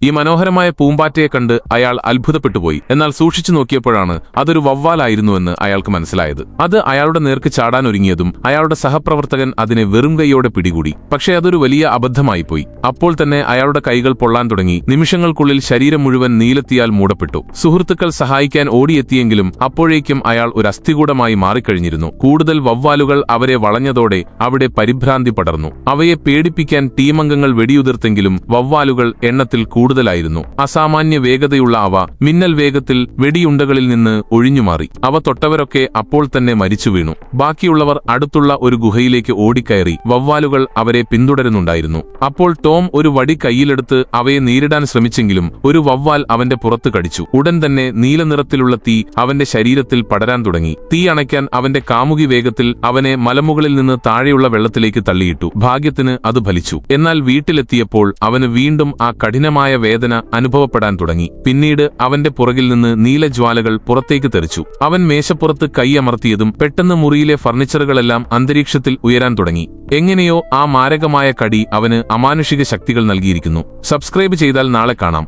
ഈ മനോഹരമായ പൂമ്പാറ്റയെ കണ്ട് അയാൾ അത്ഭുതപ്പെട്ടുപോയി. എന്നാൽ സൂക്ഷിച്ചു നോക്കിയപ്പോഴാണ് അതൊരു വവ്വാലായിരുന്നുവെന്ന് അയാൾക്ക് മനസ്സിലായത്. അത് അയാളുടെ നേർക്ക് ചാടാനൊരുങ്ങിയതും അയാളുടെ സഹപ്രവർത്തകൻ അതിനെ വെറും കൈയോടെ പിടികൂടി. പക്ഷേ അതൊരു വലിയ അബദ്ധമായിപ്പോയി. അപ്പോൾ തന്നെ അയാളുടെ കൈകൾ പൊള്ളാൻ തുടങ്ങി. നിമിഷങ്ങൾക്കുള്ളിൽ ശരീരം മുഴുവൻ നീലത്തിയാൽ മൂടപ്പെട്ടു. സുഹൃത്തുക്കൾ സഹായിക്കാൻ ഓടിയെത്തിയെങ്കിലും അപ്പോഴേക്കും അയാൾ ഒരു അസ്ഥികൂടമായി മാറിക്കഴിഞ്ഞിരുന്നു. കൂടുതൽ വവ്വാലുകൾ അവരെ വളഞ്ഞതോടെ അവിടെ പരിഭ്രാന്തി പടർന്നു. അവയെ പേടിപ്പിക്കാൻ ടീമംഗങ്ങൾ വെടിയുതിർത്തെങ്കിലും വവ്വാലുകൾ എണ്ണത്തിൽ കൂടുതലായിരുന്നു. അസാമാന്യ വേഗതയുള്ള അവ മിന്നൽ വേഗത്തിൽ വെടിയുണ്ടകളിൽ നിന്ന് ഒഴിഞ്ഞുമാറി. അവ തൊട്ടവരൊക്കെ അപ്പോൾ തന്നെ മരിച്ചു വീണു. ബാക്കിയുള്ളവർ അടുത്തുള്ള ഒരു ഗുഹയിലേക്ക് ഓടിക്കയറി. വവ്വാലുകൾ അവരെ പിന്തുടരുന്നുണ്ടായിരുന്നു. അപ്പോൾ ടോം ഒരു വടി കയ്യിലെടുത്ത് അവയെ നേരിടാൻ ശ്രമിച്ചെങ്കിലും ഒരു വവ്വാൽ അവന്റെ പുറത്ത് കടിച്ചു. ഉടൻ തന്നെ നീലനിറത്തിലുള്ള തീ അവന്റെ ശരീരത്തിൽ പടരാൻ തുടങ്ങി. തീ അണയ്ക്കാൻ അവന്റെ കാമുകി വേഗത്തിൽ അവനെ മലമുകളിൽ നിന്ന് താഴെയുള്ള വെള്ളത്തിലേക്ക് തള്ളിയിട്ടു. ഭാഗ്യത്തിന് അത് ഫലിച്ചു. എന്നാൽ വീട്ടിലെത്തിയപ്പോൾ അവന് വീണ്ടും ആ കഠിനമായ വേദന അനുഭവപ്പെടാൻ തുടങ്ങി. പിന്നീട് അവന്റെ പുറകിൽ നിന്ന് നീലജ്വാലകൾ പുറത്തേക്ക് തെറിച്ചു. അവൻ മേശപ്പുറത്ത് കൈ അമർത്തിയതും പെട്ടെന്ന് മുറിയിലെ ഫർണിച്ചറുകളെല്ലാം അന്തരീക്ഷത്തിൽ ഉയരാൻ തുടങ്ങി. എങ്ങനെയോ ആ മാരകമായ കടി അവന് അമാനുഷിക ശക്തികൾ നൽകിയിരിക്കുന്നു. സബ്സ്ക്രൈബ് ചെയ്താൽ നാളെ കാണാം.